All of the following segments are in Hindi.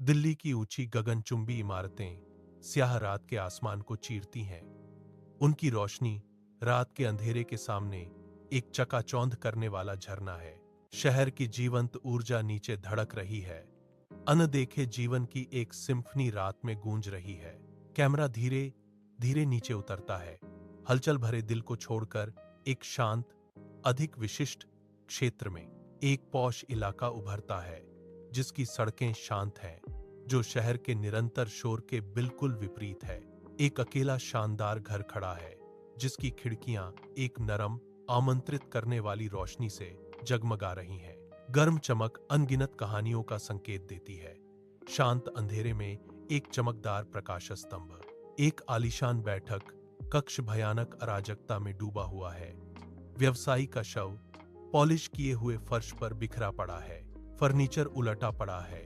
दिल्ली की ऊंची गगनचुंबी इमारतें स्याह रात के आसमान को चीरती हैं। उनकी रोशनी रात के अंधेरे के सामने एक चकाचौंध करने वाला झरना है। शहर की जीवंत ऊर्जा नीचे धड़क रही है। अनदेखे जीवन की एक सिम्फनी रात में गूंज रही है। कैमरा धीरे धीरे नीचे उतरता है। हलचल भरे दिल को छोड़कर एक शांत, अधिक विशिष्ट क्षेत्र में एक पॉश इलाका उभरता है, जिसकी सड़कें शांत हैं, जो शहर के निरंतर शोर के बिल्कुल विपरीत है। एक अकेला शानदार घर खड़ा है, जिसकी खिड़कियां एक नरम, आमंत्रित करने वाली रोशनी से जगमगा रही हैं। गर्म चमक अनगिनत कहानियों का संकेत देती है। शांत अंधेरे में एक चमकदार प्रकाश स्तंभ, एक आलीशान बैठक कक्ष भयानक अराजकता में डूबा हुआ है। व्यवसायी का शव पॉलिश किए हुए फर्श पर बिखरा पड़ा है। फर्नीचर उलटा पड़ा है,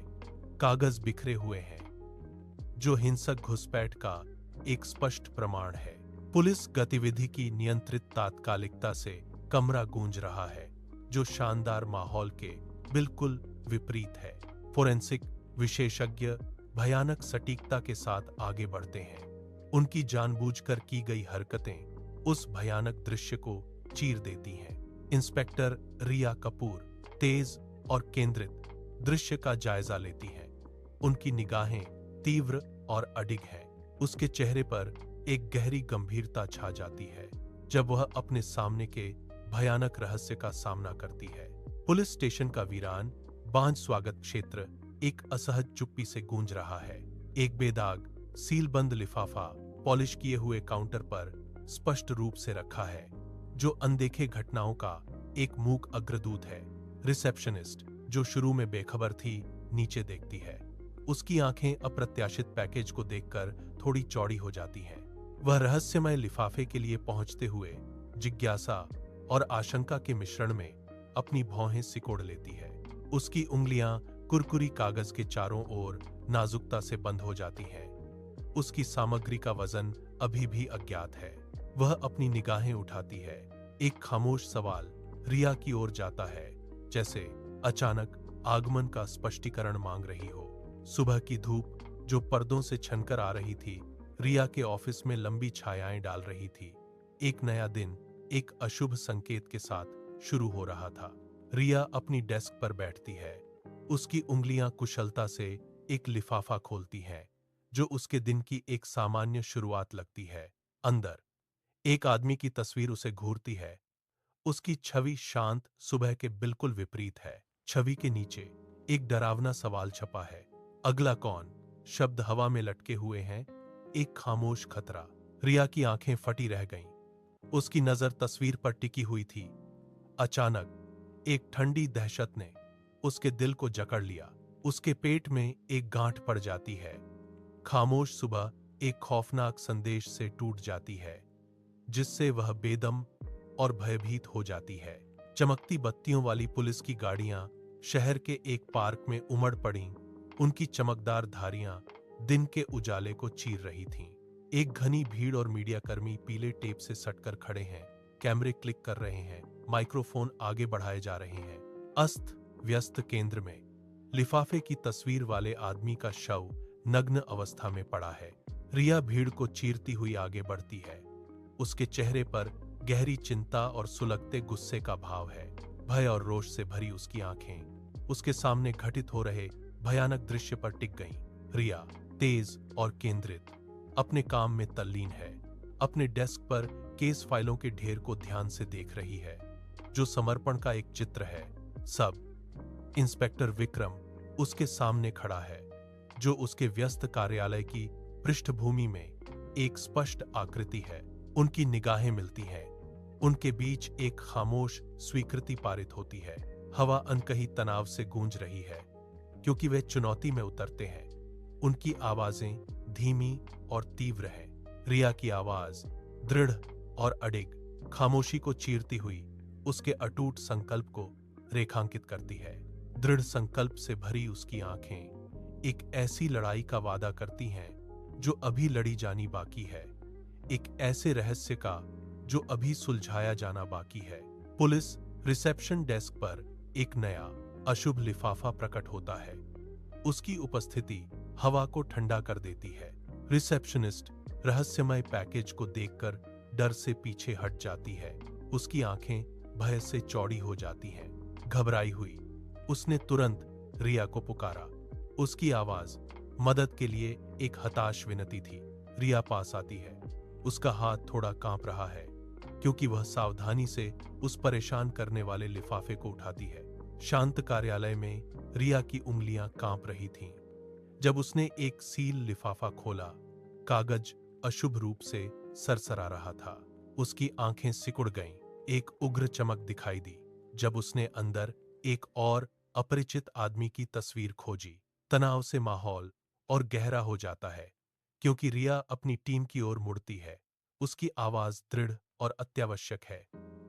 कागज बिखरे हुए हैं, जो हिंसक घुसपैठ का एक स्पष्ट प्रमाण है। पुलिस गतिविधि की नियंत्रित तात्कालिकता से कमरा गूंज रहा है, जो शानदार माहौल के बिल्कुल विपरीत है। फोरेंसिक विशेषज्ञ भयानक सटीकता के साथ आगे बढ़ते हैं। उनकी जानबूझकर की गई हरकतें उस भयानक दृश्य को चीर देती हैं। इंस्पेक्टर रिया कपूर तेज और केंद्रित दृश्य का जायजा लेती हैं। उनकी निगाहें तीव्र और अडिग हैं। उसके चेहरे पर एक गहरी गंभीरता छा जाती है जब वह अपने सामने के भयानक रहस्य का सामना करती है। पुलिस स्टेशन का वीरान बांझ स्वागत क्षेत्र एक असहज चुप्पी से गूंज रहा है। एक बेदाग सीलबंद लिफाफा पॉलिश किए हुए काउंटर पर स्पष्ट रूप से रखा है, जो अनदेखे घटनाओं का एक मूक अग्रदूत है। रिसेप्शनिस्ट, जो शुरू में बेखबर थी, नीचे देखती है। उसकी आंखें अप्रत्याशित पैकेज को देखकर थोड़ी चौड़ी हो जाती हैं। वह रहस्यमय लिफाफे के लिए पहुंचते हुए जिज्ञासा और आशंका के मिश्रण में अपनी भौहें सिकोड़ लेती है। उसकी उंगलियां कुरकुरी कागज के चारों ओर नाजुकता से बंद हो जाती हैं। उसकी सामग्री का वजन अभी भी अज्ञात है। वह अपनी निगाहें उठाती है। एक खामोश सवाल रिया की ओर जाता है, जैसे अचानक आगमन का स्पष्टीकरण मांग रही हो। सुबह की धूप जो पर्दों से छनकर आ रही थी, रिया के ऑफिस में लंबी छायाएं डाल रही थी। एक नया दिन एक अशुभ संकेत के साथ शुरू हो रहा था। रिया अपनी डेस्क पर बैठती है। उसकी उंगलियां कुशलता से एक लिफाफा खोलती हैं, जो उसके दिन की एक सामान्य शुरुआत लगती है। अंदर एक आदमी की तस्वीर उसे घूरती है। उसकी छवि शांत सुबह के बिल्कुल विपरीत है। छवि के नीचे एक डरावना सवाल छपा है, अगला कौन? शब्द हवा में लटके हुए हैं, एक खामोश खतरा। रिया की आंखें फटी रह गईं। उसकी नजर तस्वीर पर टिकी हुई थी। अचानक एक ठंडी दहशत ने उसके दिल को जकड़ लिया। उसके पेट में एक गांठ पड़ जाती है। खामोश सुबह एक खौफनाक संदेश से टूट जाती है, जिससे वह बेदम और भयभीत हो जाती है। चमकती बत्तियों वाली पुलिस की गाड़ियां शहर के एक पार्क में उमड़ पड़ीं। उनकी चमकदार धारियां दिन के उजाले को चीर रही थीं। एक घनी भीड़ और मीडियाकर्मी पीले टेप से सटकर खड़े हैं। कैमरे क्लिक कर रहे हैं, माइक्रोफोन आगे बढ़ाए जा रहे हैं। अस्त व्यस्त केंद्र में लिफाफे की तस्वीर वाले आदमी का शव नग्न अवस्था में पड़ा है। रिया भीड़ को चीरती हुई आगे बढ़ती है। उसके चेहरे पर गहरी चिंता और सुलगते गुस्से का भाव है। भय और रोष से भरी उसकी आंखें उसके सामने घटित हो रहे भयानक दृश्य पर टिक गईं। रिया तेज और केंद्रित अपने काम में तल्लीन है। अपने डेस्क पर केस फाइलों के ढेर को ध्यान से देख रही है, जो समर्पण का एक चित्र है। सब इंस्पेक्टर विक्रम उसके सामने खड़ा है, जो उसके व्यस्त कार्यालय की पृष्ठभूमि में एक स्पष्ट आकृति है। उनकी निगाहें मिलती हैं। उनके बीच एक खामोश स्वीकृति पारित होती है। हवा अनकही तनाव से गूंज रही है, क्योंकि वे चुनौती में उतरते हैं। उनकी आवाजें धीमी और तीव्र हैं। रिया की आवाज दृढ़ और अडिग, खामोशी को चीरती हुई उसके अटूट संकल्प को रेखांकित करती है। दृढ़ संकल्प से भरी उसकी आंखें एक ऐसी लड़ाई का वादा करती हैं जो अभी लड़ी जानी बाकी है, एक ऐसे रहस्य का जो अभी सुलझाया जाना बाकी है। पुलिस रिसेप्शन डेस्क पर एक नया अशुभ लिफाफा प्रकट होता है। उसकी उपस्थिति हवा को ठंडा कर देती है। रिसेप्शनिस्ट रहस्यमय पैकेज को देखकर डर से पीछे हट जाती है। उसकी आंखें भय से चौड़ी हो जाती हैं। घबराई हुई उसने तुरंत रिया को पुकारा। उसकी आवाज मदद के लिए एक हताश विनती थी। रिया पास आती है। उसका हाथ थोड़ा कांप रहा है क्योंकि वह सावधानी से उस परेशान करने वाले लिफाफे को उठाती है। शांत कार्यालय में रिया की उंगलियां कांप रही थीं। जब उसने एक सील लिफाफा खोला, कागज अशुभ रूप से सरसरा रहा था। उसकी आंखें सिकुड़ गईं। एक उग्र चमक दिखाई दी जब उसने अंदर एक और अपरिचित आदमी की तस्वीर खोजी। तनाव से माहौल और गहरा हो जाता है क्योंकि रिया अपनी टीम की ओर मुड़ती है। उसकी आवाज दृढ़ और अत्यावश्यक है।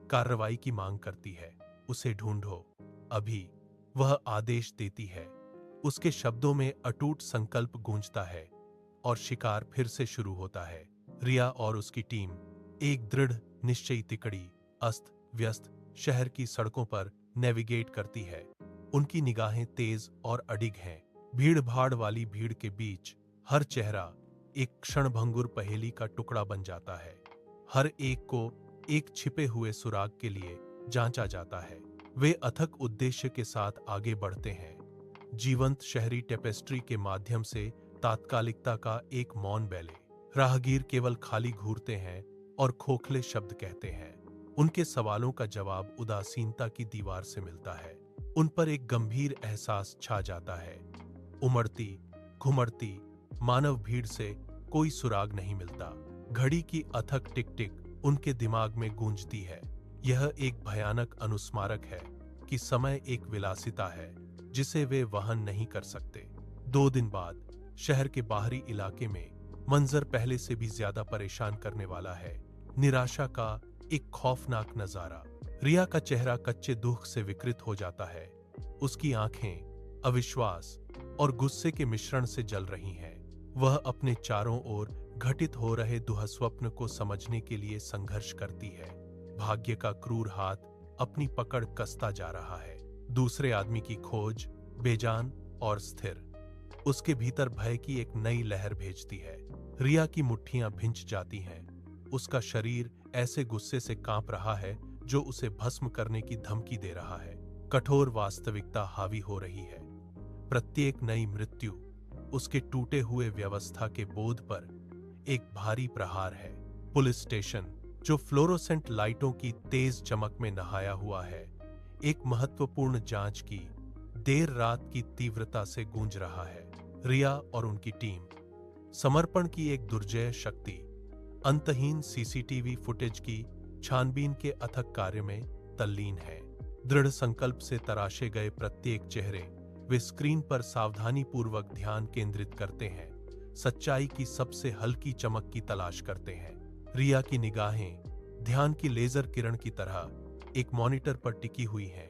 कार्रवाई की मांग करती है। उसे ढूंढो अभी, वह आदेश देती है। उसके शब्दों में अटूट संकल्प गूंजता है और शिकार फिर से शुरू होता है। रिया और उसकी टीम एक दृढ़ निश्चयी तिकड़ी अस्त व्यस्त शहर की सड़कों पर नेविगेट करती है। उनकी निगाहें तेज और अडिग हैं। भीड़ भाड़ वाली भीड़ के बीच हर चेहरा एक क्षणभंगुर पहेली का टुकड़ा बन जाता है। हर एक को एक छिपे हुए सुराग के लिए जांचा जाता है। वे अथक उद्देश्य के साथ आगे बढ़ते हैं। जीवंत शहरी टेपेस्ट्री के माध्यम से तात्कालिकता का एक मौन बैले। राहगीर केवल खाली घूरते हैं और खोखले शब्द कहते हैं। उनके सवालों का जवाब उदासीनता की दीवार से मिलता है। उन पर एक गंभीर एहसास छा जाता है। उमड़ती घुमड़ती मानव भीड़ से कोई सुराग नहीं मिलता। घड़ी की अथक टिक टिक उनके दिमाग में गूंजती है। यह एक भयानक अनुस्मारक है कि समय एक विलासिता है जिसे वे वहन नहीं कर सकते। 2 दिन बाद शहर के बाहरी इलाके में मंजर पहले से भी ज्यादा परेशान करने वाला है। निराशा का एक खौफनाक नजारा। रिया का चेहरा कच्चे दुख से विकृत हो जाता है। उसकी आंखें अविश्वास और गुस्से के मिश्रण से जल रही हैं। वह अपने चारों ओर घटित हो रहे दुःस्वप्न को समझने के लिए संघर्ष करती है। भाग्य का क्रूर हाथ अपनी पकड़ कसता जा रहा है। दूसरे आदमी की खोज बेजान और स्थिर उसके भीतर भय की एक नई लहर भेजती है। रिया की मुट्ठियां भिंच जाती हैं। उसका शरीर ऐसे गुस्से से कांप रहा है जो उसे भस्म करने की धमकी दे रहा है। कठोर वास्तविकता हावी हो रही है। प्रत्येक नई मृत्यु उसके टूटे हुए व्यवस्था के बोध पर एक भारी प्रहार है। पुलिस स्टेशन जो फ्लोरोसेंट लाइटों की तेज चमक में नहाया हुआ है, एक महत्वपूर्ण जांच की देर रात की तीव्रता से गूंज रहा है। रिया और उनकी टीम समर्पण की एक दुर्जय शक्ति अंतहीन सीसीटीवी फुटेज की छानबीन के अथक कार्य में तल्लीन है। दृढ़ संकल्प से तराशे गए प्रत्येक चेहरे वे स्क्रीन पर सावधानीपूर्वक ध्यान केंद्रित करते हैं। सच्चाई की सबसे हल्की चमक की तलाश करते हैं। रिया की निगाहें ध्यान की लेजर किरण की तरह एक मॉनिटर पर टिकी हुई हैं।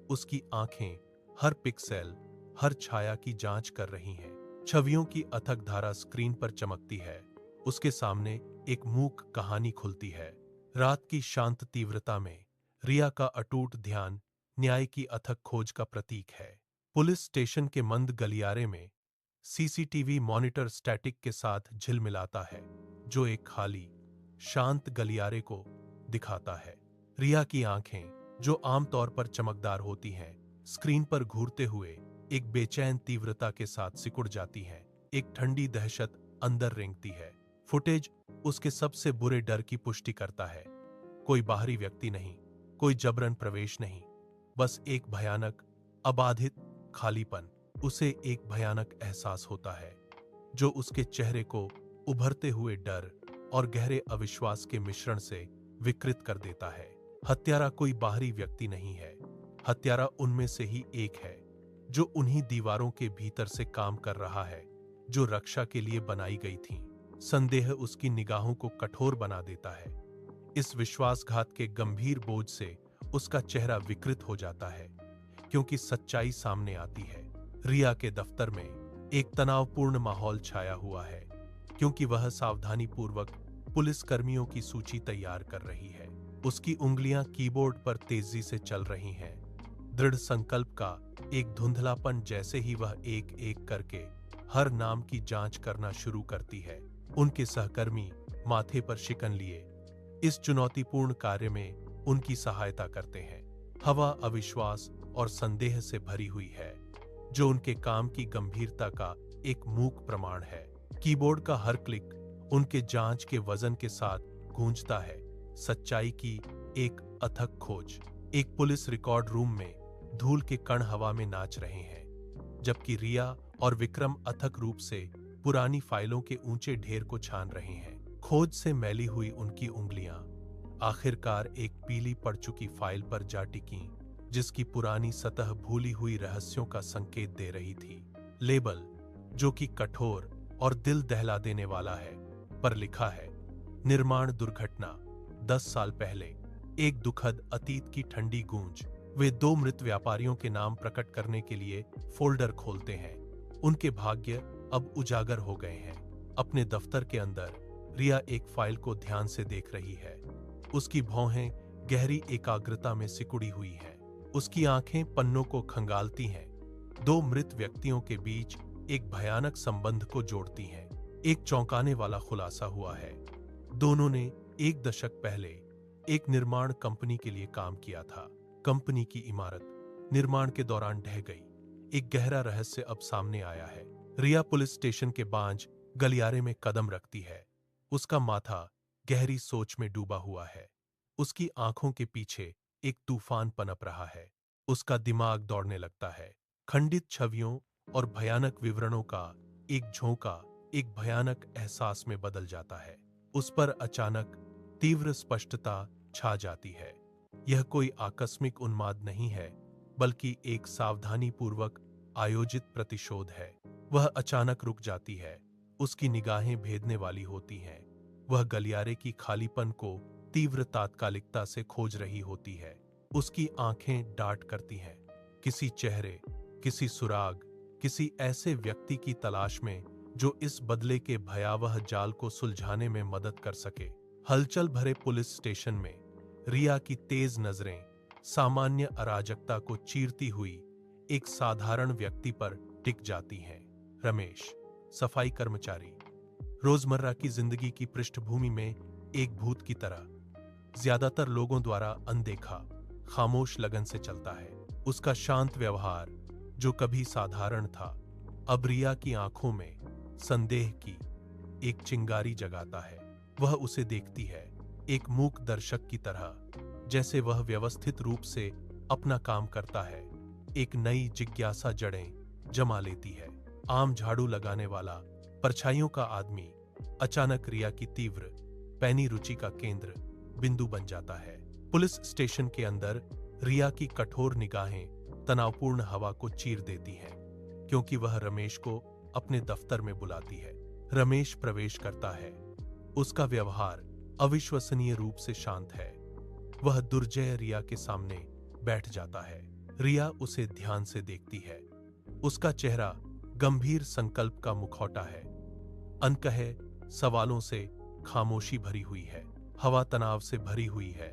उसकी आंखें हर पिक्सेल हर छाया की जांच कर रही हैं। छवियों की अथक धारा स्क्रीन पर चमकती है। उसके सामने एक मूक कहानी खुलती है। रात की शांत तीव्रता में रिया का अटूट ध्यान न्याय की अथक खोज का प्रतीक है। पुलिस स्टेशन के मंद गलियारे में सीसीटीवी मॉनिटर स्टैटिक के साथ झिलमिलाता है जो एक खाली शांत गलियारे को दिखाता है। रिया की आंखें जो आमतौर पर चमकदार होती हैं, स्क्रीन पर घूरते हुए एक बेचैन तीव्रता के साथ सिकुड़ जाती हैं। एक ठंडी दहशत अंदर रेंगती है। फुटेज उसके सबसे बुरे डर की पुष्टि करता है। कोई बाहरी व्यक्ति नहीं, कोई जबरन प्रवेश नहीं, बस एक भयानक अबाधित खालीपन। उसे एक भयानक एहसास होता है जो उसके चेहरे को उभरते हुए डर और गहरे अविश्वास के मिश्रण से विकृत कर देता है। हत्यारा कोई बाहरी व्यक्ति नहीं है। हत्यारा उनमें से ही एक है जो उन्हीं दीवारों के भीतर से काम कर रहा है जो रक्षा के लिए बनाई गई थीं। संदेह उसकी निगाहों को कठोर बना देता है। इस विश्वासघात के गंभीर बोझ से उसका चेहरा विकृत हो जाता है क्योंकि सच्चाई सामने आती है। रिया के दफ्तर में एक तनावपूर्ण माहौल छाया हुआ है क्योंकि वह सावधानीपूर्वक पुलिस कर्मियों की सूची तैयार कर रही है। उसकी उंगलियां कीबोर्ड पर तेजी से चल रही हैं। दृढ़ संकल्प का एक धुंधलापन जैसे ही वह एक एक करके हर नाम की जांच करना शुरू करती है। उनके सहकर्मी माथे पर शिकन लिए इस चुनौतीपूर्ण कार्य में उनकी सहायता करते हैं। हवा अविश्वास और संदेह से भरी हुई है, जो उनके काम की गंभीरता का एक मूक प्रमाण है। कीबोर्ड का हर क्लिक उनके जांच के वजन के साथ गूंजता है। सच्चाई की एक अथक खोज। एक पुलिस रिकॉर्ड रूम में धूल के कण हवा में नाच रहे हैं, जबकि रिया और विक्रम अथक रूप से पुरानी फाइलों के ऊंचे ढेर को छान रहे हैं। खोज से मैली हुई उनकी उंगलियां आखिरकार एक पीली पड़ चुकी फाइल पर जा टिकीं, जिसकी पुरानी सतह भूली हुई रहस्यों का संकेत दे रही थी। लेबल, जो कि कठोर और दिल दहला देने वाला है, पर लिखा है निर्माण दुर्घटना 10 साल पहले। एक दुखद अतीत की ठंडी गूंज। वे 2 मृत व्यापारियों के नाम प्रकट करने के लिए फोल्डर खोलते हैं। उनके भाग्य अब उजागर हो गए हैं। अपने दफ्तर के अंदर रिया एक फाइल को ध्यान से देख रही है। उसकी भौहें गहरी एकाग्रता में सिकुड़ी हुई हैं। उसकी आंखें पन्नों को खंगालती हैं। 2 मृत व्यक्तियों के बीच एक भयानक संबंध को जोड़ती हैं। एक चौंकाने वाला खुलासा हुआ है। दोनों ने 1 दशक पहले एक निर्माण कंपनी के लिए काम किया था। कंपनी की इमारत निर्माण के दौरान ढह गई। एक गहरा रहस्य अब सामने आया है। रिया पुलिस स्टेशन के बांझ गलियारे में कदम रखती है। उसका माथा गहरी सोच में डूबा हुआ है। उसकी आंखों के पीछे एक तूफान पनप रहा है। उसका दिमाग दौड़ने लगता है। खंडित छवियों और भयानक विवरणों का एक झोंका एक भयानक एहसास में बदल जाता है। उस पर अचानक तीव्र स्पष्टता छा जाती है। यह कोई आकस्मिक उन्माद नहीं है, बल्कि एक सावधानीपूर्वक आयोजित प्रतिशोध है। वह अचानक रुक जाती है। उसकी निगाहें भेदने वाली होती हैं। वह गलियारे की खालीपन को तीव्र तात्कालिकता से खोज रही होती है। उसकी आंखें डांट करती हैं। किसी चेहरे, किसी सुराग, किसी ऐसे व्यक्ति की तलाश में जो इस बदले के भयावह जाल को सुलझाने में मदद कर सके। हलचल भरे पुलिस स्टेशन में रिया की तेज नजरें सामान्य अराजकता को चीरती हुई एक साधारण व्यक्ति पर टिक जाती हैं। रमेश, सफाई कर्मचारी, रोजमर्रा की जिंदगी की पृष्ठभूमि में एक भूत की तरह, ज्यादातर लोगों द्वारा अनदेखा, खामोश लगन से चलता है। उसका शांत व्यवहार, जो कभी साधारण था, अब रिया की आंखों में संदेह की एक चिंगारी जगाता है। वह उसे देखती है, एक मूक दर्शक की तरह, जैसे वह व्यवस्थित रूप से अपना काम करता है। एक नई जिज्ञासा जड़ें जमा लेती है। आम झाड़ू लगाने वाला परछाइयों का आदमी अचानक रिया की तीव्र पैनी रुचि का केंद्र बिंदु बन जाता है। पुलिस स्टेशन के अंदर रिया की कठोर निगाहें तनावपूर्ण हवा को चीर देती हैं, क्योंकि वह रमेश को अपने दफ्तर में बुलाती है। रमेश प्रवेश करता है। उसका व्यवहार अविश्वसनीय रूप से शांत है। वह दुर्जय रिया के सामने बैठ जाता है। रिया उसे ध्यान से देखती है। उसका चेहरा गंभीर संकल्प का मुखौटा है। अनकहे सवालों से खामोशी भरी हुई है। हवा तनाव से भरी हुई है।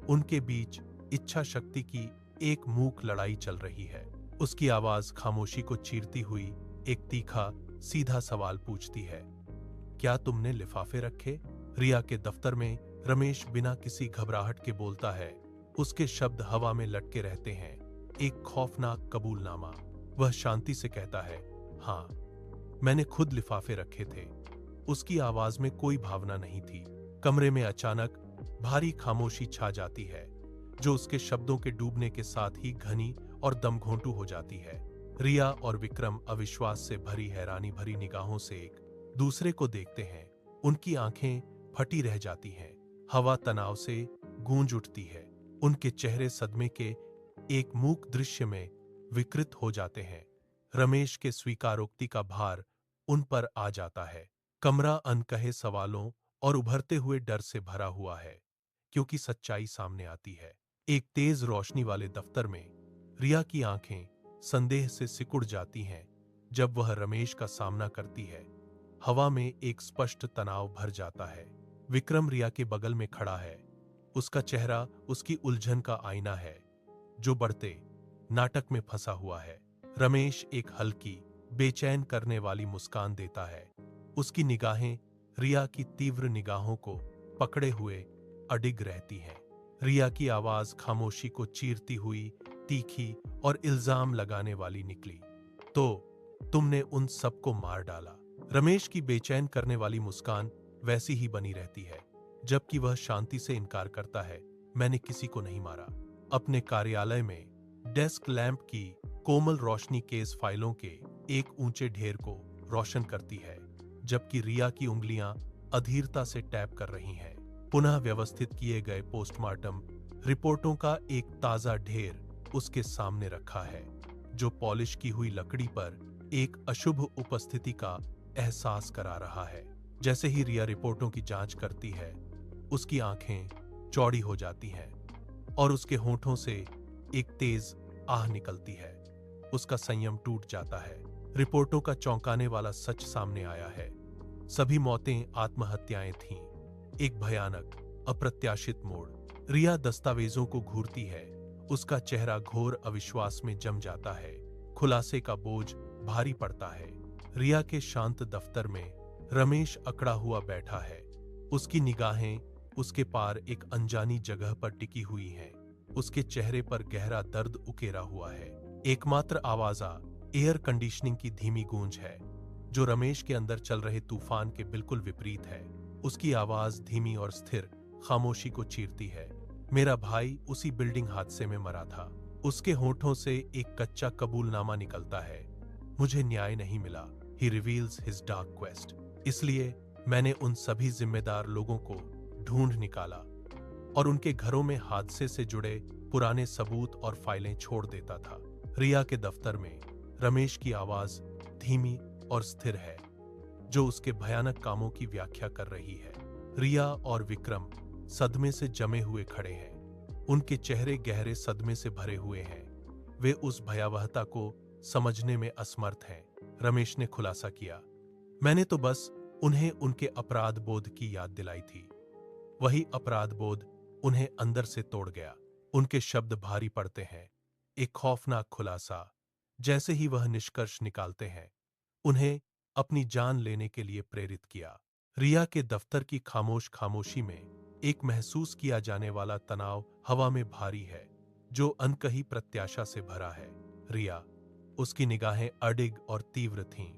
उनके बीच इच्छा शक्ति की एक मूक लड़ाई चल रही है। उसकी आवाज खामोशी को चीरती हुई एक तीखा सीधा सवाल पूछती है, क्या तुमने लिफाफे रखे? रिया के दफ्तर में रमेश बिना किसी घबराहट के बोलता है। उसके शब्द हवा में लटके रहते हैं, एक खौफनाक कबूलनामा। वह शांति से कहता है, हाँ, मैंने खुद लिफाफे रखे थे। उसकी आवाज में कोई भावना नहीं थी। कमरे में अचानक भारी खामोशी छा जाती है, जो उसके शब्दों के डूबने के साथ ही घनी और दमघोंटू हो जाती है। रिया और विक्रम अविश्वास से भरी हैरानी भरी निगाहों से एक दूसरे को देखते हैं। उनकी आंखें फटी रह जाती हैं। हवा तनाव से गूंज उठती है। उनके चेहरे सदमे के एक मूक दृश्य में विकृत हो जाते हैं। रमेश के स्वीकारोक्ति का भार उन पर आ जाता है। कमरा अनकहे सवालों और उभरते हुए डर से भरा हुआ है, क्योंकि सच्चाई सामने आती है। एक तेज रोशनी वाले दफ्तर में रिया की आंखें संदेह से सिकुड़ जाती हैं जब वह रमेश का सामना करती है। हवा में एक स्पष्ट तनाव भर जाता है। विक्रम रिया के बगल में खड़ा है। उसका चेहरा उसकी उलझन का आईना है, जो बढ़ते नाटक में फंसा हुआ है। रमेश एक हल्की, बेचैन करने वाली मुस्कान देता है। उसकी निगाहें रिया की तीव्र निगाहों को पकड़े हुए अडिग रहती हैं। रिया की आवाज खामोशी को चीरती हुई, तीखी और इल्जाम लगाने वाली निकली। तो तुमने उन सबको मार डाला। रमेश की बेचैन करने वाली मुस्कान वैसी ही बनी रहती है, जबकि वह शांति से इनकार करता है, मैंने किसी को नहीं मारा। अपने कार्यालय में डेस्क लैंप की कोमल रोशनी केस फाइलों के एक ऊंचे ढेर को रोशन करती है, जबकि रिया की उंगलियां अधीरता से टैप कर रही हैं। पुनः व्यवस्थित किए गए पोस्टमार्टम रिपोर्टों का एक ताजा ढेर उसके सामने रखा है, जो पॉलिश की हुई लकड़ी पर एक अशुभ उपस्थिति का एहसास करा रहा है। जैसे ही रिया रिपोर्टों की जांच करती है, उसकी आंखें चौड़ी हो जाती हैं और उसके होठों से एक तेज आह निकलती है। उसका संयम टूट जाता है। रिपोर्टों का चौंकाने वाला सच सामने आया है। सभी मौतें आत्महत्याएं थीं। एक भयानक, अप्रत्याशित मोड़। रिया दस्तावेजों को घूरती है। उसका चेहरा घोर अविश्वास में जम जाता है। खुलासे का बोझ भारी पड़ता है। रिया के शांत दफ्तर में रमेश अकड़ा हुआ बैठा है। उसकी निगाहें उसके पार एक अनजानी जगह पर टिकी हुई हैं। उसके चेहरे पर गहरा दर्द उकेरा हुआ है। एकमात्र आवाज़ एयर कंडीशनिंग की धीमी गूंज है, जो रमेश के अंदर चल रहे तूफान के बिल्कुल विपरीत है। उसकी आवाज धीमी और स्थिर खामोशी को चीरती है। मेरा भाई उसी बिल्डिंग हादसे में मरा था। उसके होठों से एक कच्चा कबूलनामा निकलता है। मुझे न्याय नहीं मिला। He reveals his dark quest. इसलिए मैंने उन सभी जिम्मेदार लोगों को ढूंढ निकाला और उनके घरों में हादसे से जुड़े पुराने सबूत और फाइलें छोड़ देता था। रिया के दफ्तर में रमेश की आवाज धीमी और स्थिर है, जो उसके भयानक कामों की व्याख्या कर रही है। रिया और विक्रम सदमे से जमे हुए खड़े हैं। उनके चेहरे गहरे सदमे से भरे हुए हैं। वे उस भयावहता को समझने में असमर्थ हैं। रमेश ने खुलासा किया, मैंने तो बस उन्हें उनके अपराध बोध की याद दिलाई थी। वही अपराध बोध उन्हें अंदर से तोड़ गया। उनके शब्द भारी पड़ते हैं। एक खौफनाक खुलासा। जैसे ही वह निष्कर्ष निकालते हैं, उन्हें अपनी जान लेने के लिए प्रेरित किया। रिया के दफ्तर की खामोश खामोशी में एक महसूस किया जाने वाला तनाव हवा में भारी है, जो अनकही प्रत्याशा से भरा है। रिया, उसकी निगाहें अडिग और तीव्र थीं,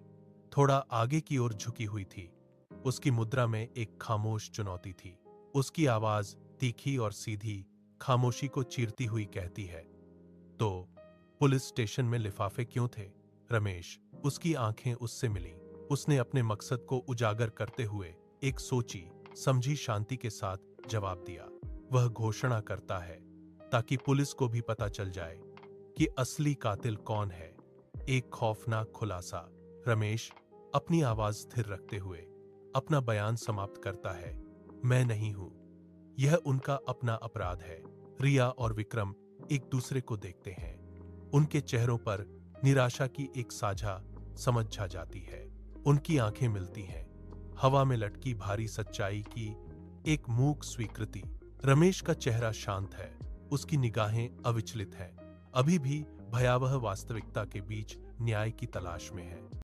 थोड़ा आगे की ओर झुकी हुई थी। उसकी मुद्रा में एक खामोश चुनौती थी। उसकी आवाज तीखी और सीधी खामोशी को चीरती हुई कहती है, तो पुलिस स्टेशन में लिफाफे क्यों थे? रमेश, उसकी आंखें उससे मिलीं। उसने अपने मकसद को उजागर करते हुए एक सोची समझी शांति के साथ जवाब दिया। वह घोषणा करता है ताकि पुलिस को भी पता चल जाए कि असली कातिल कौन है। एक खौफनाक खुलासा। रमेश अपनी आवाज स्थिर रखते हुए अपना बयान समाप्त करता है, मैं नहीं हूं। यह उनका अपना अपराध है। रिया और विक्रम एक दूसरे को देखते हैं। उनके चेहरों पर निराशा की एक साझा समझ छा जाती है। उनकी आंखें मिलती हैं। हवा में लटकी भारी सच्चाई की एक मूक स्वीकृति। रमेश का चेहरा शांत है। उसकी निगाहें अविचलित हैं, अभी भी भयावह वास्तविकता के बीच न्याय की तलाश में है।